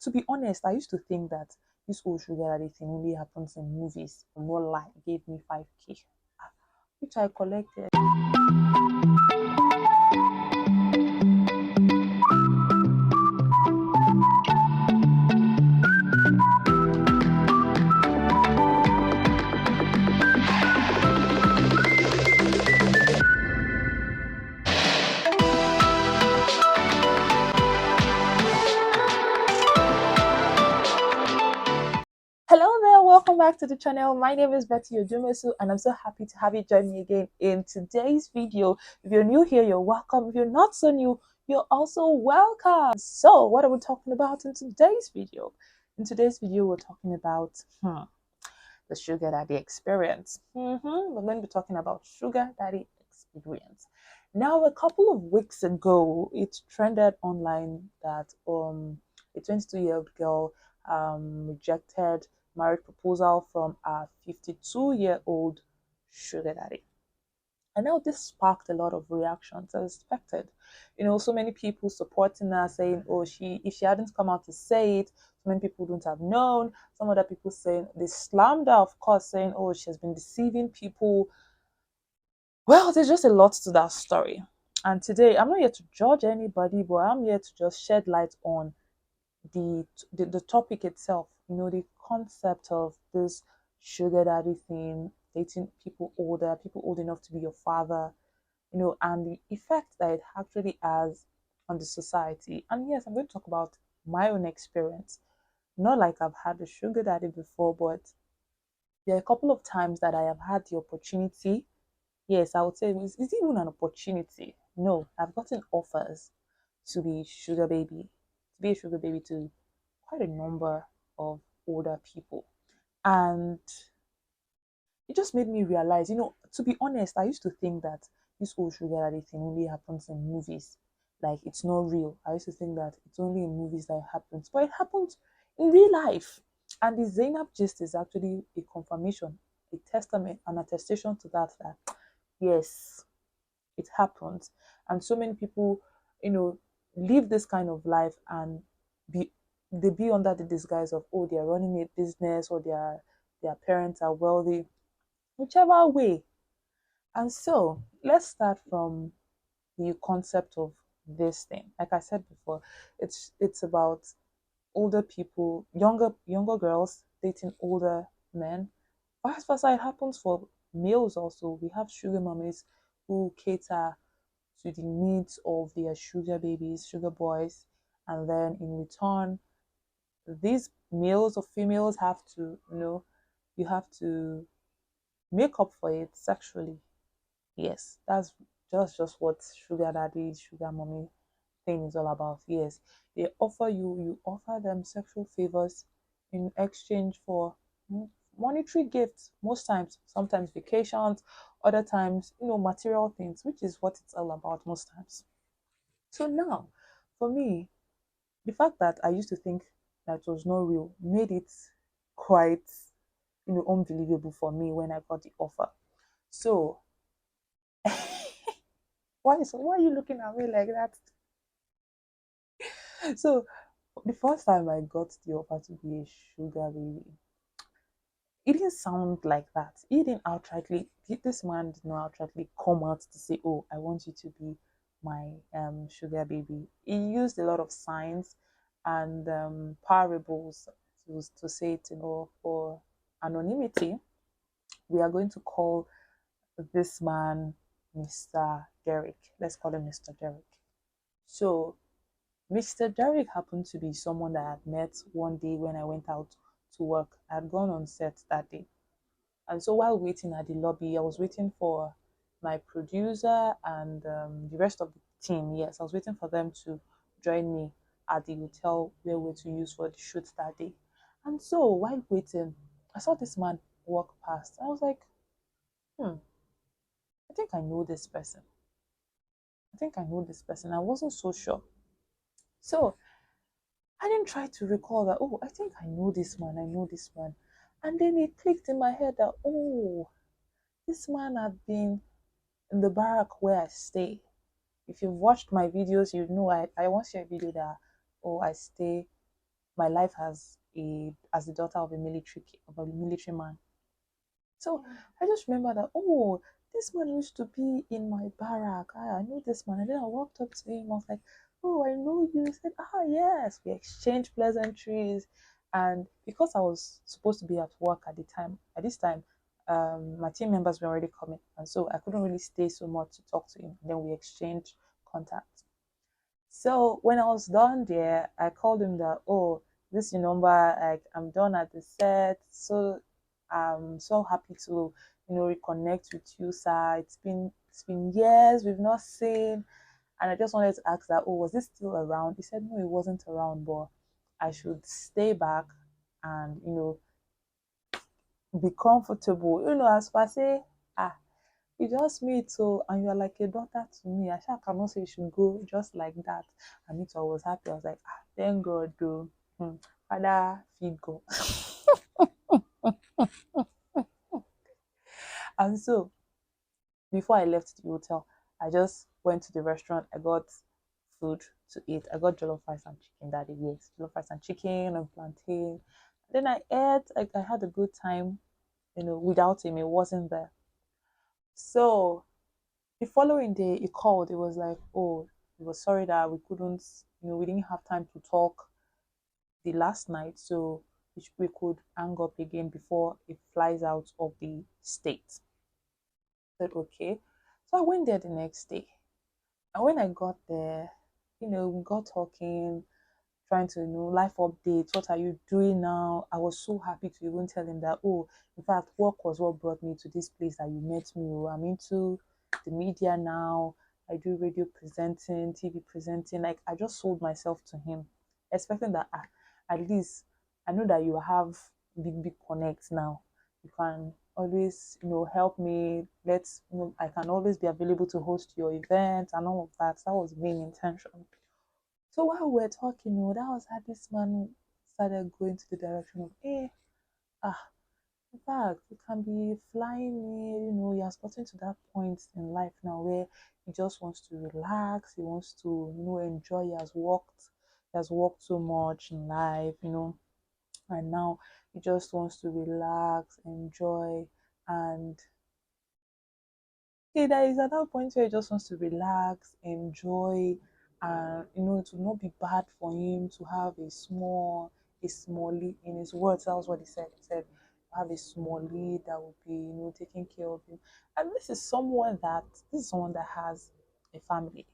To be honest, I used to think that this whole sugar daddy thing only happens in movies. No lie, gave me 5K, which I collected. Hello there, welcome back to the channel. My name is Betty Odumesu, and I'm so happy to have you join me again in today's video. If you're new here, you're welcome. If you're not so new, you're also welcome. So, what are we talking about in today's video? In today's video, we're talking about the sugar daddy experience. We're going to be talking about sugar daddy experience. Now, a couple of weeks ago, it trended online that a 22-year-old girl rejected marriage proposal from a 52-year-old sugar daddy. And now this sparked a lot of reactions as expected. So many people supporting her, saying, "Oh, if she hadn't come out to say it, so many people wouldn't have known." Some other people saying they slammed her, of course, saying, "Oh, she has been deceiving people." Well, there's just a lot to that story. And today, I'm not here to judge anybody, but I'm here to just shed light on the topic itself. The concept of this sugar daddy thing, dating people older, people old enough to be your father, and the effect that it actually has on the society. And yes, I'm going to talk about my own experience. Not like I've had a sugar daddy before, but there are a couple of times that I have had the opportunity. Yes, I would say, is it even an opportunity? No, I've gotten offers to be a sugar baby to quite a number of older people. And it just made me realize, to be honest, I used to think that this whole sugar daddy thing only happens in movies. Like it's not real. I used to think that it's only in movies that it happens, but it happens in real life. And the Zainab gist is actually a confirmation, a testament, an attestation to that yes, it happens. And so many people, you know, live this kind of life and be they be under the disguise of, oh, they're running a business, or their parents are wealthy, whichever way. And so let's start from the concept of this thing. Like I said before, it's about older people, younger girls dating older men. Vice versa, it happens for males also. We have sugar mummies who cater to the needs of their sugar babies, sugar boys, and then in return, these males or females have to, you have to make up for it sexually. Yes, that's just what sugar daddy, sugar mommy thing is all about. Yes, you offer them sexual favors in exchange for monetary gifts. Most times, sometimes vacations, other times, material things, which is what it's all about most times. So now, for me, the fact that I used to think that was not real made it quite, unbelievable for me when I got the offer. So why are you looking at me like that? So the first time I got the offer to be a sugar baby, it didn't sound like that. He didn't outrightly, this man did not outrightly come out to say, "Oh, I want you to be my sugar baby." He used a lot of signs and parables to say it, for anonymity. We are going to call this man Mr. Derek. Let's call him Mr. Derek. So Mr. Derek happened to be someone that I had met one day when I went out to work. I had gone on set that day. And so while waiting at the lobby, I was waiting for my producer and the rest of the team. Yes, I was waiting for them to join me at the hotel where we were to use for the shoot that day. And so while waiting, I saw this man walk past. I was like, I think I know this person. I think I know this person. I wasn't so sure. So I didn't try to recall that, oh, I think I know this man. I know this man. And then it clicked in my head that, oh, this man had been in the barrack where I stay. If you've watched my videos, you know I once shared a video that, oh, I stay my life as the daughter of a military man. So I just remember that, oh, this man used to be in my barrack. I knew this man. And then I walked up to him. I was like, oh, I know you. He said, ah, yes. We exchanged pleasantries. And because I was supposed to be at work at this time, my team members were already coming. And so I couldn't really stay so much to talk to him. And then we exchanged contacts. So when I was done there, I called him that, oh, this is your number, like I'm done at the set. So I'm so happy to, reconnect with you, sir. It's been years we've not seen. And I just wanted to ask that, oh, was this still around? He said no, it wasn't around, but I should stay back and be comfortable. As per say, ah, you just meet so and you're like a daughter to me. I sure cannot say you should go just like that. And me too, I was happy. I was like, ah, thank God, though. Father, feed go. And so before I left the hotel, I just went to the restaurant. I got food to eat. I got jollof rice and chicken that day. Yes, jollof rice and chicken and plantain. Then I ate. I had a good time. Without him, it wasn't there. So the following day, he called. It was like, oh, he was sorry that we couldn't, we didn't have time to talk the last night, so we could hang up again before it flies out of the state. I said, okay. So I went there the next day. And when I got there, we got talking, trying to life updates. What are you doing now? I was so happy to even tell him that, oh, in fact, work was what brought me to this place that you met me. Oh, I'm into the media now. I do radio presenting, TV presenting. Like I just sold myself to him, expecting that at least I know that you have big connects now. You can always help me. I can always be available to host your event and all of that. That was the main intention. So while we're talking, that was how this man started going to the direction of, hey, ah, in fact, he can be flying me, he has gotten to that point in life now where he just wants to relax, he wants to, enjoy. He has worked so much in life, and now he just wants to relax, enjoy, and that is at that point where he just wants to relax, enjoy, and it will not be bad for him to have a small lead in his words. That was what he said. He said, have a small lead that will be, taking care of him. And this is someone that has a family.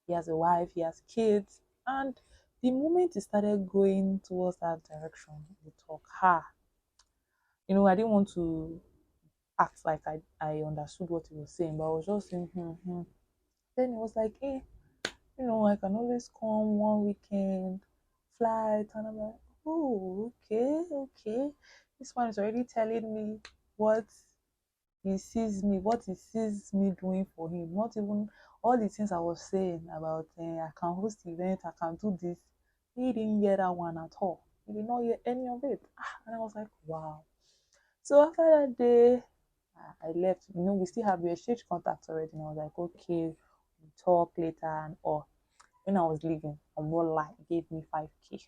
He has a wife, he has kids, and the moment he started going towards that direction, we talk, I didn't want to act like I understood what he was saying, but I was just saying, Then it was like, hey, I can always come one weekend, flight, and I'm like, oh, okay, okay. This one is already telling me what what he sees me doing for him. Not even all the things I was saying about I can host event, I can do this. He didn't hear that one at all. He did not hear any of it. And I was like, wow. So after that day, I left. We still have we exchanged contacts already. And I was like, okay, we'll talk later and all. When I was leaving, I'm not lying, he gave me 5K,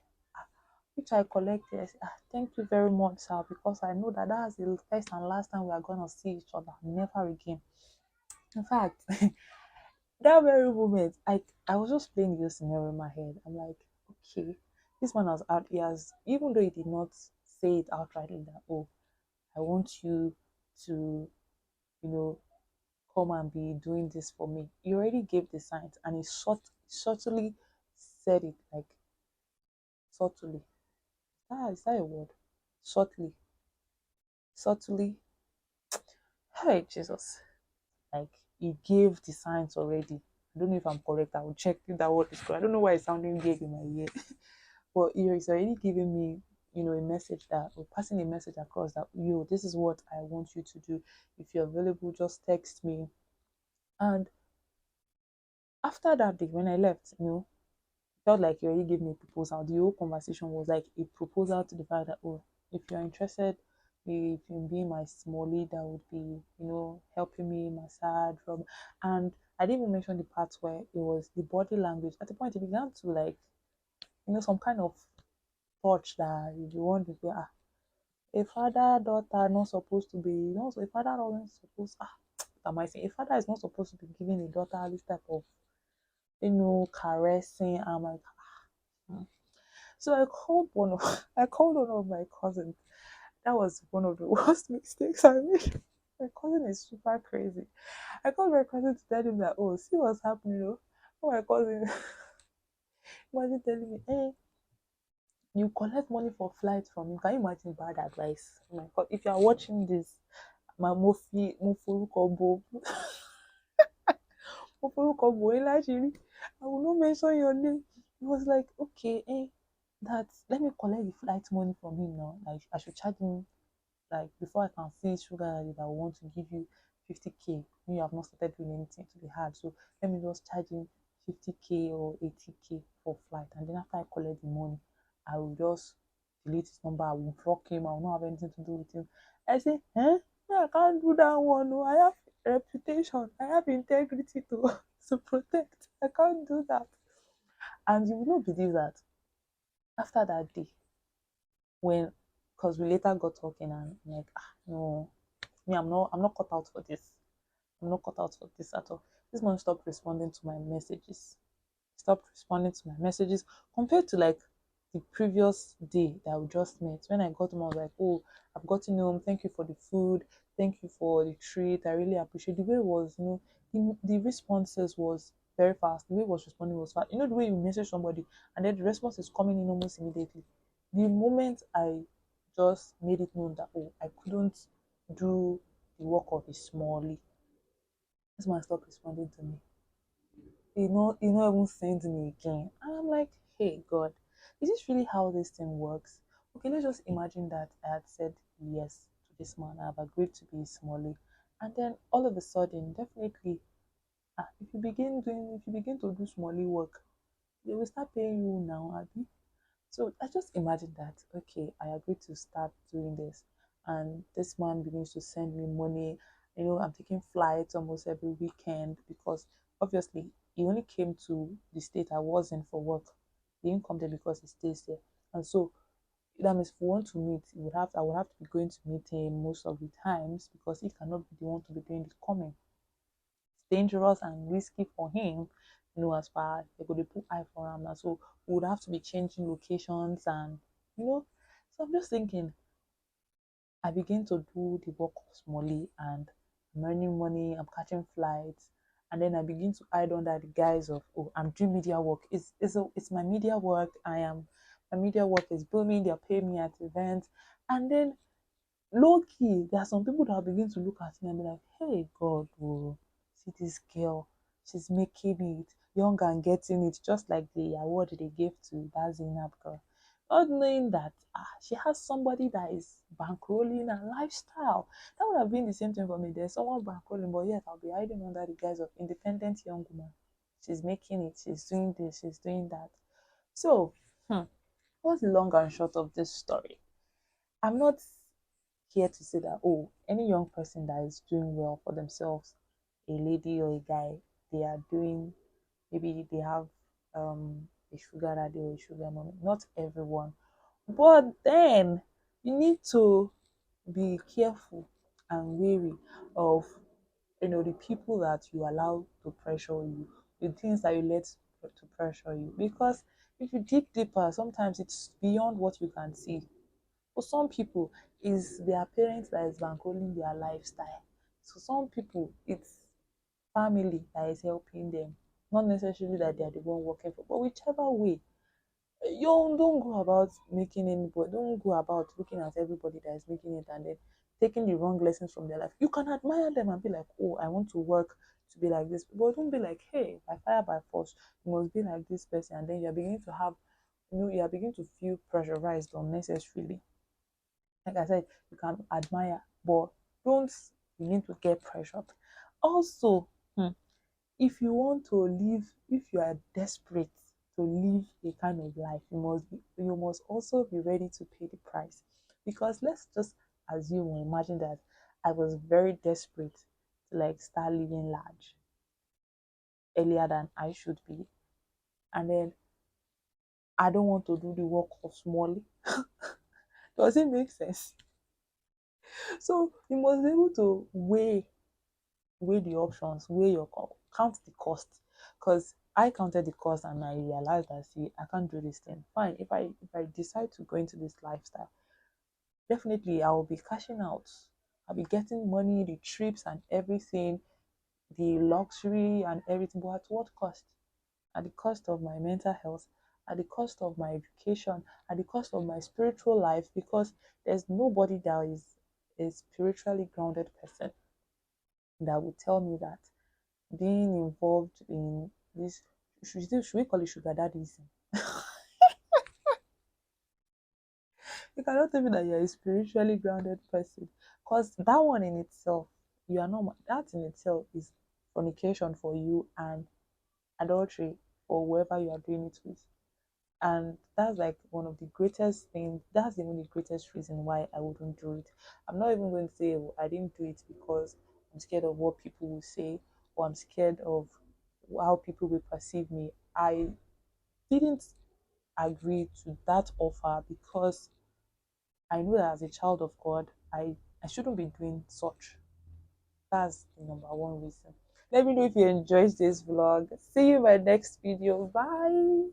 which I collected. I said, thank you very much, sir, because I know that that's the first and last time we are gonna see each other. Never again. In fact, that very moment, I was just playing this scenario in my head. I'm like, okay, this man has out he has even though he did not say it outrightly that, oh, I want you to, you know, come and be doing this for me. He already gave the signs and he subtly said it like subtly. Is that a word? Subtly. Subtly. Hey Jesus. Like he gave the signs already. I don't know if I'm correct. I will check if that word is correct. I don't know why it's sounding weird in my ear. But he's already giving me, a message that or passing a message across that this is what I want you to do. If you're available, just text me. And after that day, when I left, felt like he already gave me a proposal. The whole conversation was like a proposal to the fact that, oh, if you're interested, if you be my small lead, that would be, helping me massage from. And I didn't even mention the part where it was the body language. At the point, it began to like, some kind of touch that you want to be a father daughter not supposed to be a father wasn't supposed am I saying a father is not supposed to be giving a daughter this type of caressing. I'm like, hmm. So I called one of my cousins. That was one of the worst mistakes I made. My cousin is super crazy. I called my cousin to tell him that, oh, see what's happening, Oh, my cousin, imagine telling me, you collect money for flight from him. Can you imagine bad advice? Oh my God, if you are watching this, my Mofurukobo, Mofurukobo, Elajiri, I will not mention your name. He was like, okay, that let me collect the flight money from him now. Like, I should charge him like before I can see sugar daddy that I want to give you 50K when you have not started doing anything to be hard. So let me just charge him 50K or 80K for flight. And then after I collect the money, I will just delete his number. I will block him. I will not have anything to do with him. I say, eh? No, I can't do that one. No, I have reputation. I have integrity to to protect. I can't do that. And you will not believe that after that day, when because we later got talking and I'm like, no, me, I'm not cut out for this. I'm not cut out for this at all. This man stopped responding to my messages. Stopped responding to my messages compared to like the previous day that we just met. When I got home, I was like, oh, I've gotten home. Thank you for the food. Thank you for the treat. I really appreciate the way it was, the responses was very fast. The way it was responding was fast. The way you message somebody and then the response is coming in almost immediately. The moment I just made it known that, oh, I couldn't do the work of a smalley, this man stopped responding to me. You know, even send me again. And I'm like, hey God, is this really how this thing works? Okay, let's just imagine that I had said yes to this man. I've agreed to be Smalley. And then all of a sudden, definitely, if you begin to do Smalley work, they will start paying you now, Abby. So I just imagine that, okay, I agreed to start doing this, and this man begins to send me money. I'm taking flights almost every weekend because obviously he only came to the state I was in for work. He didn't come there because he stays there. And so that means if we want to meet, I would have to be going to meet him most of the times because he cannot be the one to be doing the coming. It's dangerous and risky for him, as far as they could put eye for him. And so we would have to be changing locations and so I'm just thinking, I begin to do the work of Smalley and I'm earning money, I'm catching flights, and then I begin to hide under the guise of, oh, I'm doing media work. It's my media work. My media work is booming, they're paying me at events. And then low key, there are some people that begin to look at me and be like, hey, God, oh, see this girl, she's making it, young and getting it, just like the award they gave to that Zainab girl. Not knowing that she has somebody that is bankrolling her lifestyle. That would have been the same thing for me. There's someone bankrolling, but yet I'll be hiding under the guise of independent young woman. She's making it, she's doing this, she's doing that. So, what's the long and short of this story? I'm not here to say that, oh, any young person that is doing well for themselves, a lady or a guy, they are doing, maybe they have a sugar daddy or a sugar mommy. Not everyone. But then you need to be careful and wary of the people that you allow to pressure you, the things that you let to pressure you. Because if you dig deeper, sometimes it's beyond what you can see. For some people, it's their parents that is bankrolling their lifestyle. So some people, it's family that is helping them. Not necessarily that they are the one working for, but whichever way, you don't go about making anybody, don't go about looking at everybody that is making it and then taking the wrong lessons from their life. You can admire them and be like, oh, I want to work to be like this. But don't be like, hey, by fire by force, you must be like this person. And then you're beginning to have, you are beginning to feel pressurized unnecessarily. Like I said, you can admire, but don't you need to get pressured. Also, if you want to live, if you are desperate to live a kind of life, you must also be ready to pay the price. Because let's just assume or imagine that I was very desperate to like start living large earlier than I should be. And then I don't want to do the work of small. Does it make sense? So you must be able to weigh the options, weigh your count the cost. Because I counted the cost and I realized that, see, I can't do this thing. Fine, if I decide to go into this lifestyle, definitely I will be cashing out. I'll be getting money, the trips and everything, the luxury and everything. But at what cost? At the cost of my mental health, at the cost of my education, at the cost of my spiritual life, because there's nobody that is a spiritually grounded person that would tell me that being involved in this, should we call it sugar daddyism? You cannot tell me that you're a spiritually grounded person, because that one in itself, you are not, that in itself is fornication for you and adultery for whoever you are doing it with. And that's like one of the greatest things, that's even the greatest reason why I wouldn't do it. I'm not even going to say, oh, I didn't do it because I'm scared of what people will say, or I'm scared of how people will perceive me. I didn't agree to that offer because I know that as a child of God, I shouldn't be doing such. That's the number one reason. Let me know if you enjoyed this vlog. See you in my next video. Bye.